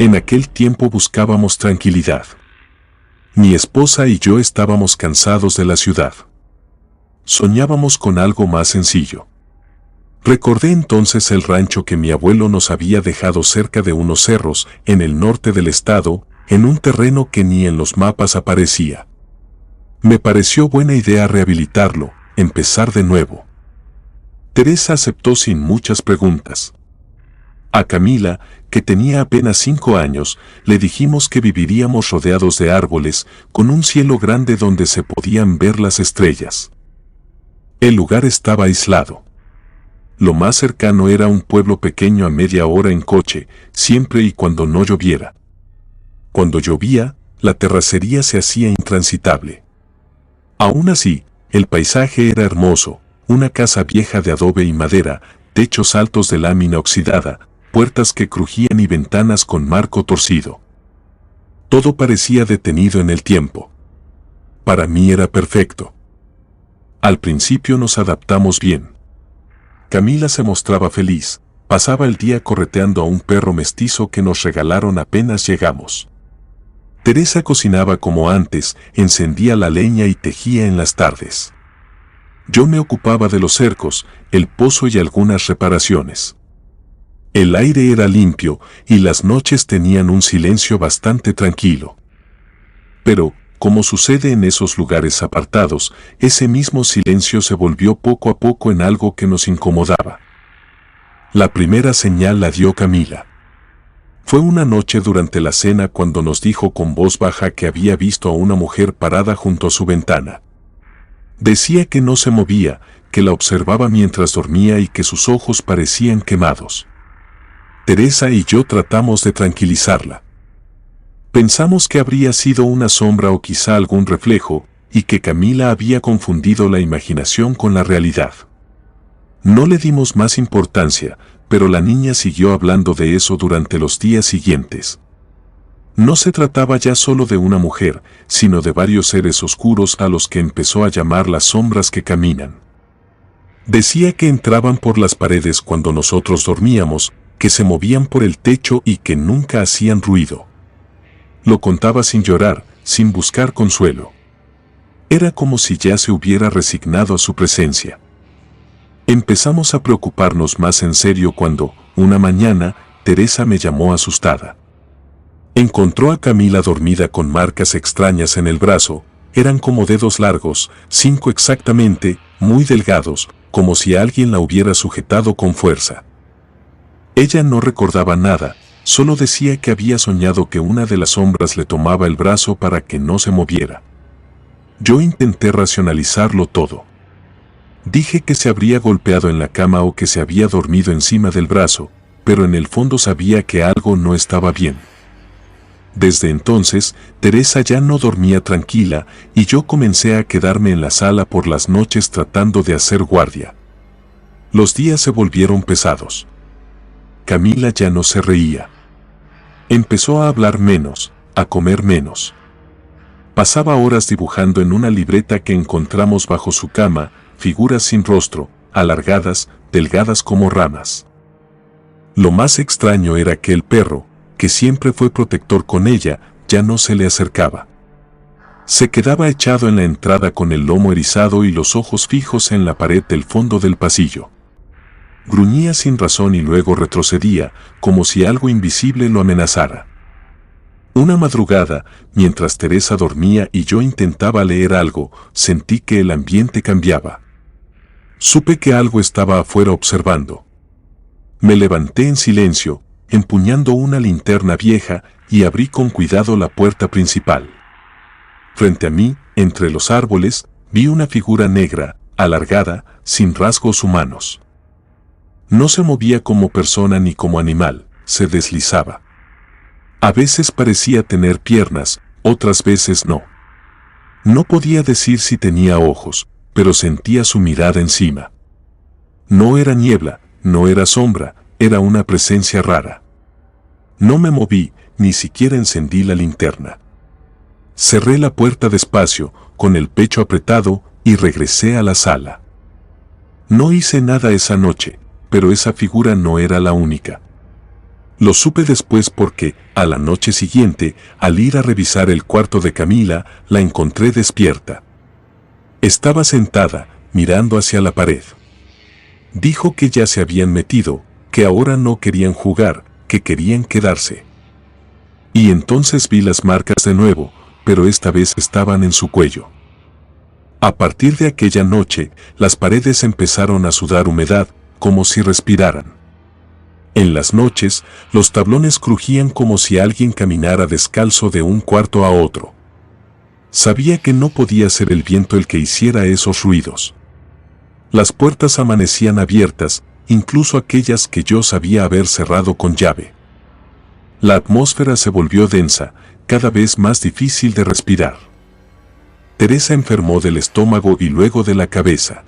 En aquel tiempo buscábamos tranquilidad. Mi esposa y yo estábamos cansados de la ciudad. Soñábamos con algo más sencillo. Recordé entonces el rancho que mi abuelo nos había dejado cerca de unos cerros, en el norte del estado, en un terreno que ni en los mapas aparecía. Me pareció buena idea rehabilitarlo, empezar de nuevo. Teresa aceptó sin muchas preguntas. A Camila, que tenía apenas 5 años, le dijimos que viviríamos rodeados de árboles, con un cielo grande donde se podían ver las estrellas. El lugar estaba aislado. Lo más cercano era un pueblo pequeño a media hora en coche, siempre y cuando no lloviera. Cuando llovía, la terracería se hacía intransitable. Aún así, el paisaje era hermoso, una casa vieja de adobe y madera, techos altos de lámina oxidada, puertas que crujían y ventanas con marco torcido. Todo parecía detenido en el tiempo. Para mí era perfecto. Al principio nos adaptamos bien. Camila se mostraba feliz, pasaba el día correteando a un perro mestizo que nos regalaron apenas llegamos. Teresa cocinaba como antes, encendía la leña y tejía en las tardes. Yo me ocupaba de los cercos, el pozo y algunas reparaciones. El aire era limpio y las noches tenían un silencio bastante tranquilo. Pero, como sucede en esos lugares apartados, ese mismo silencio se volvió poco a poco en algo que nos incomodaba. La primera señal la dio Camila. Fue una noche durante la cena cuando nos dijo con voz baja que había visto a una mujer parada junto a su ventana. Decía que no se movía, que la observaba mientras dormía y que sus ojos parecían quemados. Teresa y yo tratamos de tranquilizarla. Pensamos que habría sido una sombra o quizá algún reflejo, y que Camila había confundido la imaginación con la realidad. No le dimos más importancia, pero la niña siguió hablando de eso durante los días siguientes. No se trataba ya solo de una mujer, sino de varios seres oscuros a los que empezó a llamar las sombras que caminan. Decía que entraban por las paredes cuando nosotros dormíamos, que se movían por el techo y que nunca hacían ruido. Lo contaba sin llorar, sin buscar consuelo. Era como si ya se hubiera resignado a su presencia. Empezamos a preocuparnos más en serio cuando, una mañana, Teresa me llamó asustada. Encontró a Camila dormida con marcas extrañas en el brazo, eran como dedos largos, 5 exactamente, muy delgados, como si alguien la hubiera sujetado con fuerza. Ella no recordaba nada, solo decía que había soñado que una de las sombras le tomaba el brazo para que no se moviera. Yo intenté racionalizarlo todo. Dije que se habría golpeado en la cama o que se había dormido encima del brazo, pero en el fondo sabía que algo no estaba bien. Desde entonces, Teresa ya no dormía tranquila y yo comencé a quedarme en la sala por las noches tratando de hacer guardia. Los días se volvieron pesados. Camila ya no se reía. Empezó a hablar menos, a comer menos. Pasaba horas dibujando en una libreta que encontramos bajo su cama, figuras sin rostro, alargadas, delgadas como ramas. Lo más extraño era que el perro, que siempre fue protector con ella, ya no se le acercaba. Se quedaba echado en la entrada con el lomo erizado y los ojos fijos en la pared del fondo del pasillo. Gruñía sin razón y luego retrocedía, como si algo invisible lo amenazara. Una madrugada, mientras Teresa dormía y yo intentaba leer algo, sentí que el ambiente cambiaba. Supe que algo estaba afuera observando. Me levanté en silencio, empuñando una linterna vieja, y abrí con cuidado la puerta principal. Frente a mí, entre los árboles, vi una figura negra, alargada, sin rasgos humanos. No se movía como persona ni como animal, se deslizaba. A veces parecía tener piernas, otras veces no. No podía decir si tenía ojos, pero sentía su mirada encima. No era niebla, no era sombra, era una presencia rara. No me moví, ni siquiera encendí la linterna. Cerré la puerta despacio, con el pecho apretado, y regresé a la sala. No hice nada esa noche, pero esa figura no era la única. Lo supe después porque, a la noche siguiente, al ir a revisar el cuarto de Camila, la encontré despierta. Estaba sentada, mirando hacia la pared. Dijo que ya se habían metido, que ahora no querían jugar, que querían quedarse. Y entonces vi las marcas de nuevo, pero esta vez estaban en su cuello. A partir de aquella noche, las paredes empezaron a sudar humedad, como si respiraran. En las noches, los tablones crujían como si alguien caminara descalzo de un cuarto a otro. Sabía que no podía ser el viento el que hiciera esos ruidos. Las puertas amanecían abiertas, incluso aquellas que yo sabía haber cerrado con llave. La atmósfera se volvió densa, cada vez más difícil de respirar. Teresa enfermó del estómago y luego de la cabeza.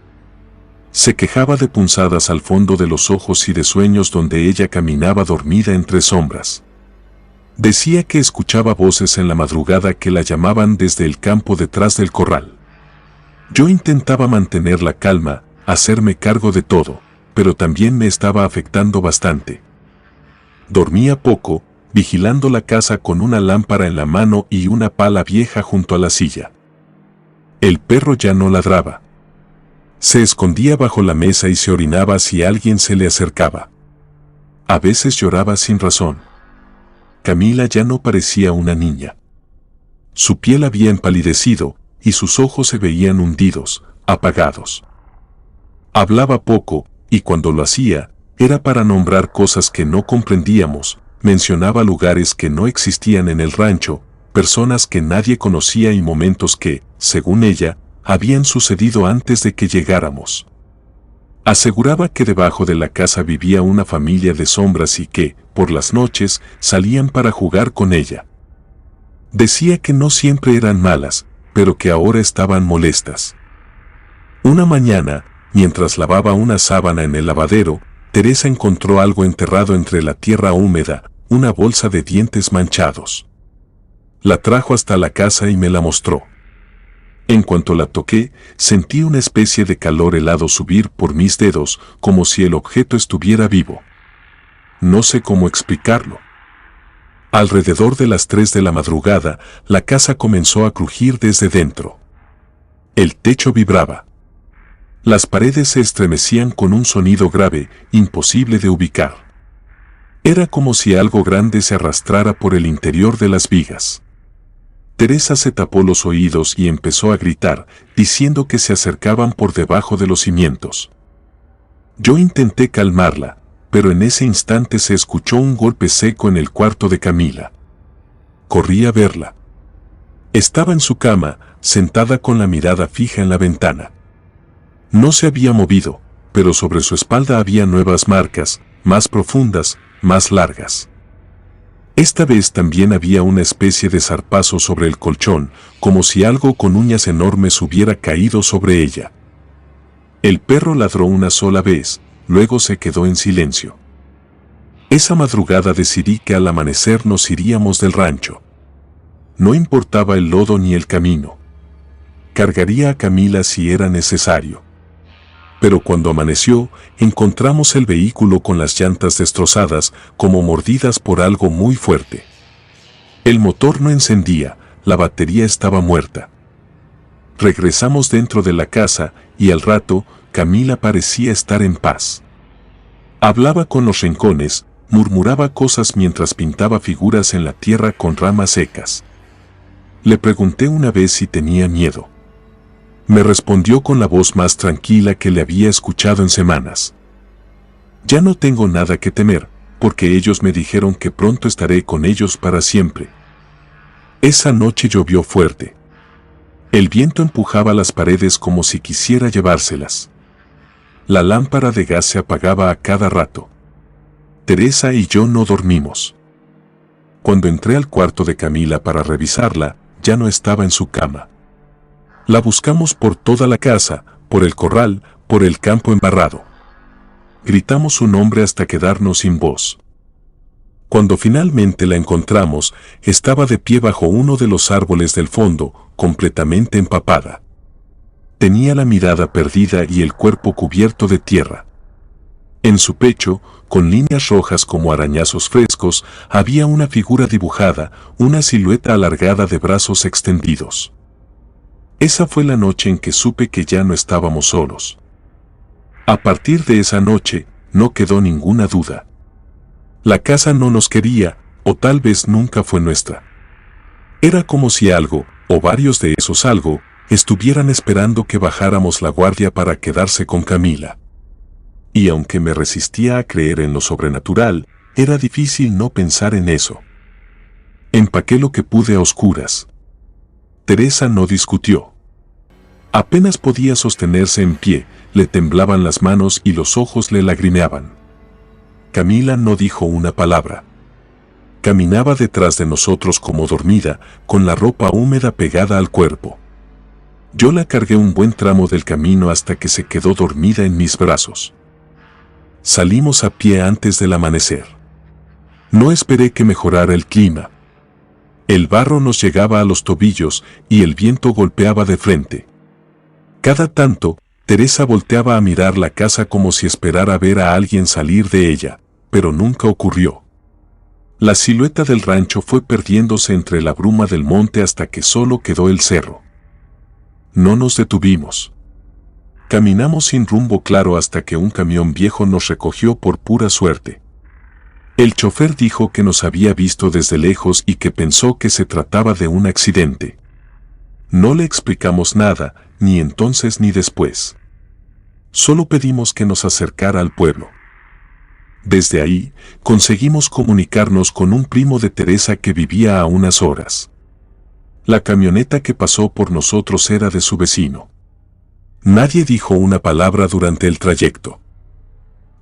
Se quejaba de punzadas al fondo de los ojos y de sueños donde ella caminaba dormida entre sombras. Decía que escuchaba voces en la madrugada que la llamaban desde el campo detrás del corral. Yo intentaba mantener la calma, hacerme cargo de todo, pero también me estaba afectando bastante. Dormía poco, vigilando la casa con una lámpara en la mano y una pala vieja junto a la silla. El perro ya no ladraba. Se escondía bajo la mesa y se orinaba si alguien se le acercaba. A veces lloraba sin razón. Camila ya no parecía una niña. Su piel había empalidecido y sus ojos se veían hundidos, apagados. Hablaba poco, y cuando lo hacía, era para nombrar cosas que no comprendíamos, mencionaba lugares que no existían en el rancho, personas que nadie conocía y momentos que, según ella, habían sucedido antes de que llegáramos. Aseguraba que debajo de la casa vivía una familia de sombras y que, por las noches, salían para jugar con ella. Decía que no siempre eran malas, pero que ahora estaban molestas. Una mañana, mientras lavaba una sábana en el lavadero, Teresa encontró algo enterrado entre la tierra húmeda, una bolsa de dientes manchados. La trajo hasta la casa y me la mostró. En cuanto la toqué, sentí una especie de calor helado subir por mis dedos, como si el objeto estuviera vivo. No sé cómo explicarlo. Alrededor de las 3 de la madrugada, la casa comenzó a crujir desde dentro. El techo vibraba. Las paredes se estremecían con un sonido grave, imposible de ubicar. Era como si algo grande se arrastrara por el interior de las vigas. Teresa se tapó los oídos y empezó a gritar, diciendo que se acercaban por debajo de los cimientos. Yo intenté calmarla, pero en ese instante se escuchó un golpe seco en el cuarto de Camila. Corrí a verla. Estaba en su cama, sentada con la mirada fija en la ventana. No se había movido, pero sobre su espalda había nuevas marcas, más profundas, más largas. Esta vez también había una especie de zarpazo sobre el colchón, como si algo con uñas enormes hubiera caído sobre ella. El perro ladró una sola vez, luego se quedó en silencio. Esa madrugada decidí que al amanecer nos iríamos del rancho. No importaba el lodo ni el camino. Cargaría a Camila si era necesario. Pero cuando amaneció, encontramos el vehículo con las llantas destrozadas, como mordidas por algo muy fuerte. El motor no encendía, la batería estaba muerta. Regresamos dentro de la casa, y al rato, Camila parecía estar en paz. Hablaba con los rincones, murmuraba cosas mientras pintaba figuras en la tierra con ramas secas. Le pregunté una vez si tenía miedo. Me respondió con la voz más tranquila que le había escuchado en semanas. Ya no tengo nada que temer, porque ellos me dijeron que pronto estaré con ellos para siempre. Esa noche llovió fuerte. El viento empujaba las paredes como si quisiera llevárselas. La lámpara de gas se apagaba a cada rato. Teresa y yo no dormimos. Cuando entré al cuarto de Camila para revisarla, ya no estaba en su cama. La buscamos por toda la casa, por el corral, por el campo embarrado. Gritamos su nombre hasta quedarnos sin voz. Cuando finalmente la encontramos, estaba de pie bajo uno de los árboles del fondo, completamente empapada. Tenía la mirada perdida y el cuerpo cubierto de tierra. En su pecho, con líneas rojas como arañazos frescos, había una figura dibujada, una silueta alargada de brazos extendidos. Esa fue la noche en que supe que ya no estábamos solos. A partir de esa noche, no quedó ninguna duda. La casa no nos quería, o tal vez nunca fue nuestra. Era como si algo, o varios de esos algo, estuvieran esperando que bajáramos la guardia para quedarse con Camila. Y aunque me resistía a creer en lo sobrenatural, era difícil no pensar en eso. Empaqué lo que pude a oscuras. Teresa no discutió. Apenas podía sostenerse en pie, le temblaban las manos y los ojos le lagrimeaban. Camila no dijo una palabra. Caminaba detrás de nosotros como dormida, con la ropa húmeda pegada al cuerpo. Yo la cargué un buen tramo del camino hasta que se quedó dormida en mis brazos. Salimos a pie antes del amanecer. No esperé que mejorara el clima. El barro nos llegaba a los tobillos y el viento golpeaba de frente. Cada tanto, Teresa volteaba a mirar la casa como si esperara ver a alguien salir de ella, pero nunca ocurrió. La silueta del rancho fue perdiéndose entre la bruma del monte hasta que solo quedó el cerro. No nos detuvimos. Caminamos sin rumbo claro hasta que un camión viejo nos recogió por pura suerte. El chofer dijo que nos había visto desde lejos y que pensó que se trataba de un accidente. No le explicamos nada, ni entonces ni después. Solo pedimos que nos acercara al pueblo. Desde ahí, conseguimos comunicarnos con un primo de Teresa que vivía a unas horas. La camioneta que pasó por nosotros era de su vecino. Nadie dijo una palabra durante el trayecto.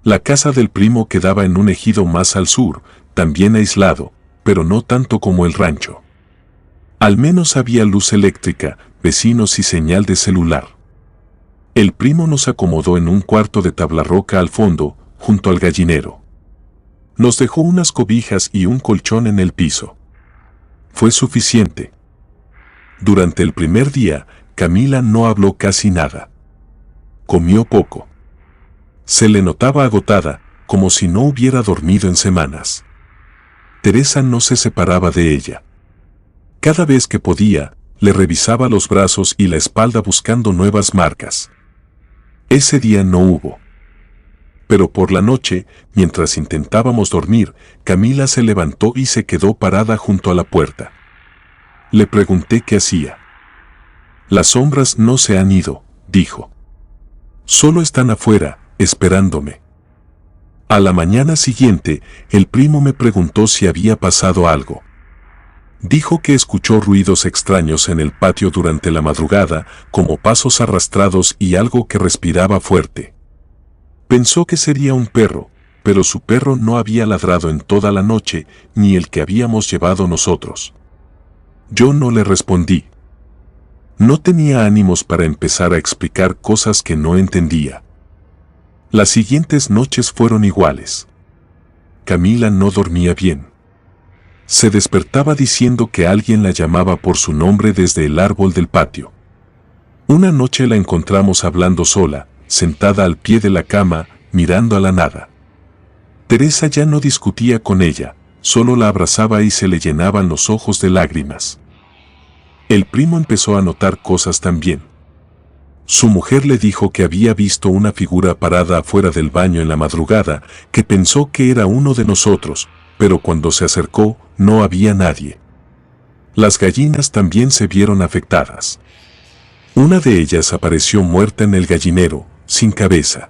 La casa del primo quedaba en un ejido más al sur, también aislado, pero no tanto como el rancho. Al menos había luz eléctrica, vecinos y señal de celular. El primo nos acomodó en un cuarto de tabla roca al fondo, junto al gallinero. Nos dejó unas cobijas y un colchón en el piso. Fue suficiente. Durante el primer día, Camila no habló casi nada. Comió poco. Se le notaba agotada, como si no hubiera dormido en semanas. Teresa no se separaba de ella. Cada vez que podía, le revisaba los brazos y la espalda buscando nuevas marcas. Ese día no hubo. Pero por la noche, mientras intentábamos dormir, Camila se levantó y se quedó parada junto a la puerta. Le pregunté qué hacía. Las sombras no se han ido, dijo. Solo están afuera, esperándome. A la mañana siguiente, el primo me preguntó si había pasado algo. Dijo que escuchó ruidos extraños en el patio durante la madrugada, como pasos arrastrados y algo que respiraba fuerte. Pensó que sería un perro, pero su perro no había ladrado en toda la noche, ni el que habíamos llevado nosotros. Yo no le respondí. No tenía ánimos para empezar a explicar cosas que no entendía. Las siguientes noches fueron iguales. Camila no dormía bien. Se despertaba diciendo que alguien la llamaba por su nombre desde el árbol del patio. Una noche la encontramos hablando sola, sentada al pie de la cama, mirando a la nada. Teresa ya no discutía con ella, solo la abrazaba y se le llenaban los ojos de lágrimas. El primo empezó a notar cosas también. Su mujer le dijo que había visto una figura parada afuera del baño en la madrugada, que pensó que era uno de nosotros, pero cuando se acercó, no había nadie. Las gallinas también se vieron afectadas. Una de ellas apareció muerta en el gallinero, sin cabeza.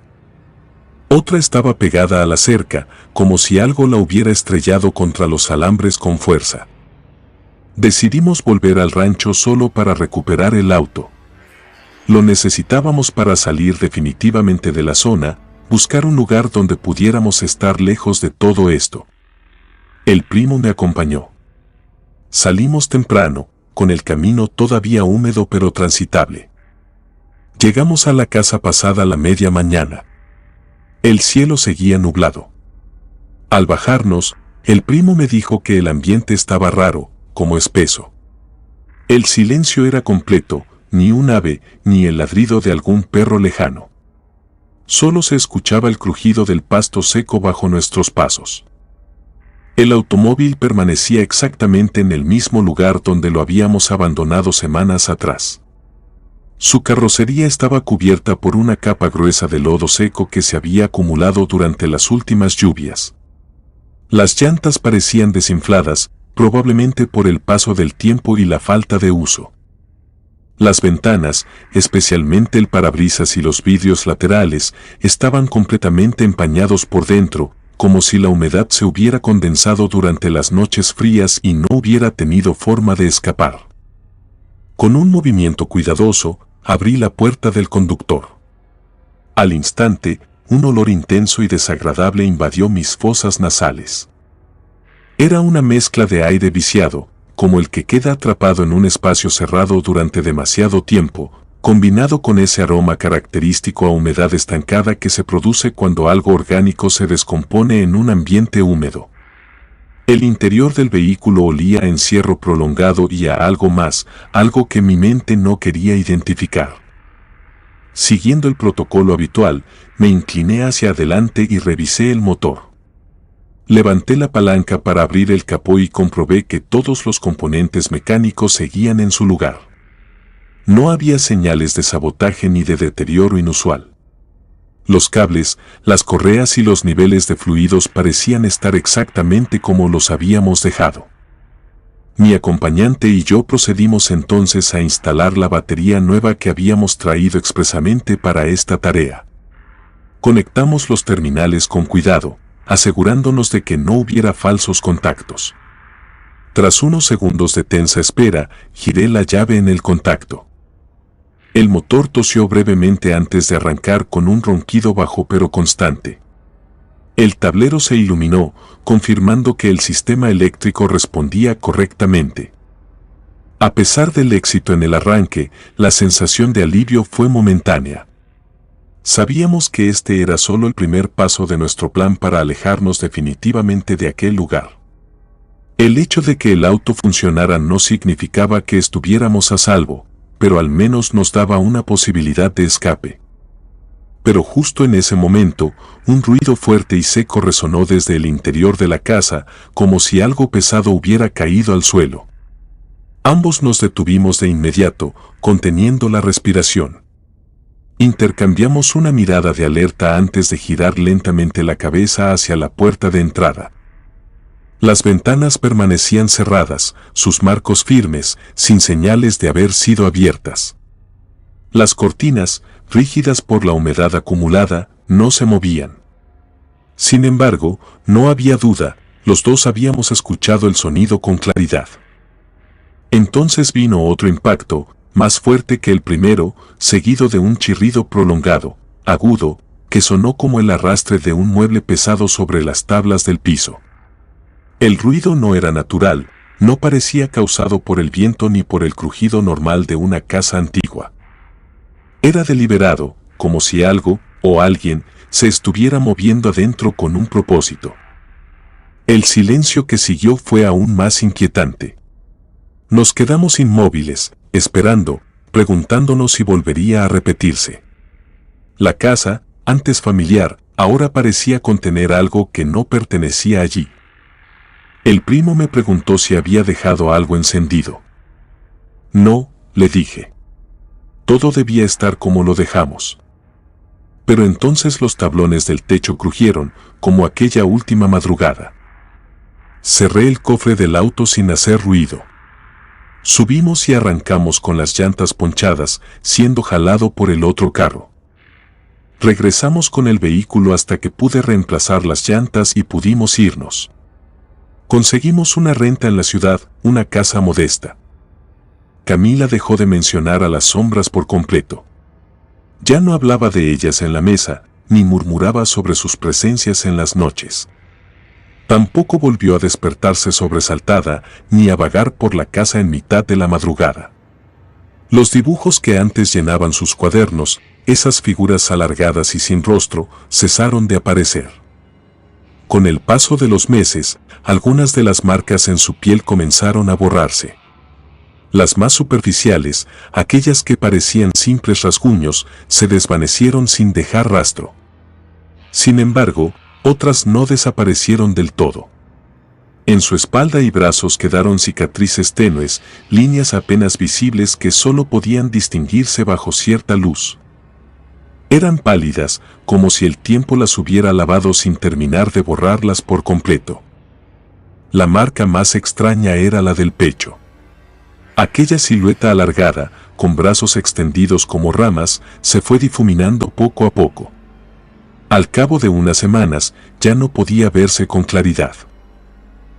Otra estaba pegada a la cerca, como si algo la hubiera estrellado contra los alambres con fuerza. Decidimos volver al rancho solo para recuperar el auto. Lo necesitábamos para salir definitivamente de la zona, buscar un lugar donde pudiéramos estar lejos de todo esto. El primo me acompañó. Salimos temprano, con el camino todavía húmedo pero transitable. Llegamos a la casa pasada la media mañana. El cielo seguía nublado. Al bajarnos, el primo me dijo que el ambiente estaba raro, como espeso. El silencio era completo, ni un ave, ni el ladrido de algún perro lejano. Solo se escuchaba el crujido del pasto seco bajo nuestros pasos. El automóvil permanecía exactamente en el mismo lugar donde lo habíamos abandonado semanas atrás. Su carrocería estaba cubierta por una capa gruesa de lodo seco que se había acumulado durante las últimas lluvias. Las llantas parecían desinfladas, probablemente por el paso del tiempo y la falta de uso. Las ventanas, especialmente el parabrisas y los vidrios laterales, estaban completamente empañados por dentro, como si la humedad se hubiera condensado durante las noches frías y no hubiera tenido forma de escapar. Con un movimiento cuidadoso, abrí la puerta del conductor. Al instante, un olor intenso y desagradable invadió mis fosas nasales. Era una mezcla de aire viciado, como el que queda atrapado en un espacio cerrado durante demasiado tiempo, combinado con ese aroma característico a humedad estancada que se produce cuando algo orgánico se descompone en un ambiente húmedo. El interior del vehículo olía a encierro prolongado y a algo más, algo que mi mente no quería identificar. Siguiendo el protocolo habitual, me incliné hacia adelante y revisé el motor. Levanté la palanca para abrir el capó y comprobé que todos los componentes mecánicos seguían en su lugar. No había señales de sabotaje ni de deterioro inusual. Los cables, las correas y los niveles de fluidos parecían estar exactamente como los habíamos dejado. Mi acompañante y yo procedimos entonces a instalar la batería nueva que habíamos traído expresamente para esta tarea. Conectamos los terminales con cuidado, asegurándonos de que no hubiera falsos contactos. Tras unos segundos de tensa espera, giré la llave en el contacto. El motor tosió brevemente antes de arrancar con un ronquido bajo pero constante. El tablero se iluminó, confirmando que el sistema eléctrico respondía correctamente. A pesar del éxito en el arranque, la sensación de alivio fue momentánea. Sabíamos que este era solo el primer paso de nuestro plan para alejarnos definitivamente de aquel lugar. El hecho de que el auto funcionara no significaba que estuviéramos a salvo, pero al menos nos daba una posibilidad de escape. Pero justo en ese momento, un ruido fuerte y seco resonó desde el interior de la casa, como si algo pesado hubiera caído al suelo. Ambos nos detuvimos de inmediato, conteniendo la respiración. Intercambiamos una mirada de alerta antes de girar lentamente la cabeza hacia la puerta de entrada. Las ventanas permanecían cerradas, sus marcos firmes, sin señales de haber sido abiertas. Las cortinas, rígidas por la humedad acumulada, no se movían. Sin embargo, no había duda, los dos habíamos escuchado el sonido con claridad. Entonces vino otro impacto, más fuerte que el primero, seguido de un chirrido prolongado, agudo, que sonó como el arrastre de un mueble pesado sobre las tablas del piso. El ruido no era natural, no parecía causado por el viento ni por el crujido normal de una casa antigua. Era deliberado, como si algo, o alguien, se estuviera moviendo adentro con un propósito. El silencio que siguió fue aún más inquietante. Nos quedamos inmóviles, esperando, preguntándonos si volvería a repetirse. La casa, antes familiar, ahora parecía contener algo que no pertenecía allí. El primo me preguntó si había dejado algo encendido. No, le dije. Todo debía estar como lo dejamos. Pero entonces los tablones del techo crujieron, como aquella última madrugada. Cerré el cofre del auto sin hacer ruido. Subimos y arrancamos con las llantas ponchadas, siendo jalado por el otro carro. Regresamos con el vehículo hasta que pude reemplazar las llantas y pudimos irnos. Conseguimos una renta en la ciudad, una casa modesta. Camila dejó de mencionar a las sombras por completo. Ya no hablaba de ellas en la mesa, ni murmuraba sobre sus presencias en las noches. Tampoco volvió a despertarse sobresaltada, ni a vagar por la casa en mitad de la madrugada. Los dibujos que antes llenaban sus cuadernos, esas figuras alargadas y sin rostro, cesaron de aparecer. Con el paso de los meses, algunas de las marcas en su piel comenzaron a borrarse. Las más superficiales, aquellas que parecían simples rasguños, se desvanecieron sin dejar rastro. Sin embargo, otras no desaparecieron del todo. En su espalda y brazos quedaron cicatrices tenues, líneas apenas visibles que solo podían distinguirse bajo cierta luz. Eran pálidas, como si el tiempo las hubiera lavado sin terminar de borrarlas por completo. La marca más extraña era la del pecho. Aquella silueta alargada, con brazos extendidos como ramas, se fue difuminando poco a poco. Al cabo de unas semanas, ya no podía verse con claridad.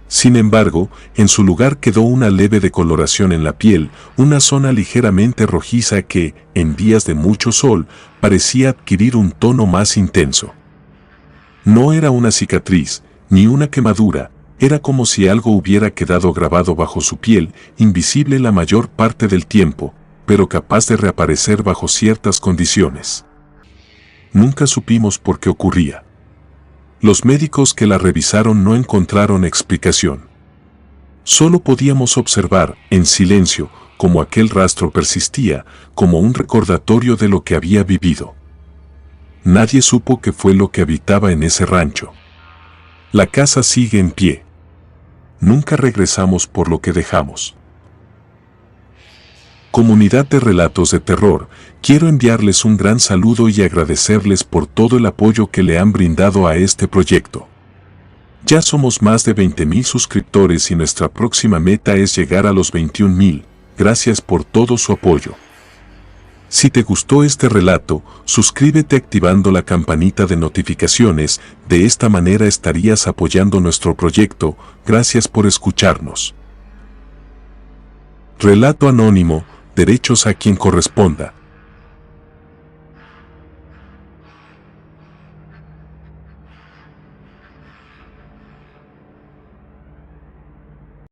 Sin embargo, en su lugar quedó una leve decoloración en la piel, una zona ligeramente rojiza que, en días de mucho sol, parecía adquirir un tono más intenso. No era una cicatriz, ni una quemadura, era como si algo hubiera quedado grabado bajo su piel, invisible la mayor parte del tiempo, pero capaz de reaparecer bajo ciertas condiciones. Nunca supimos por qué ocurría. Los médicos que la revisaron no encontraron explicación. Solo podíamos observar, en silencio, cómo aquel rastro persistía, como un recordatorio de lo que había vivido. Nadie supo qué fue lo que habitaba en ese rancho. La casa sigue en pie. Nunca regresamos por lo que dejamos. Comunidad de Relatos de Terror, quiero enviarles un gran saludo y agradecerles por todo el apoyo que le han brindado a este proyecto. Ya somos más de 20,000 suscriptores y nuestra próxima meta es llegar a los 21,000. Gracias por todo su apoyo. Si te gustó este relato, suscríbete activando la campanita de notificaciones, de esta manera estarías apoyando nuestro proyecto. Gracias por escucharnos. Relato anónimo, derechos a quien corresponda.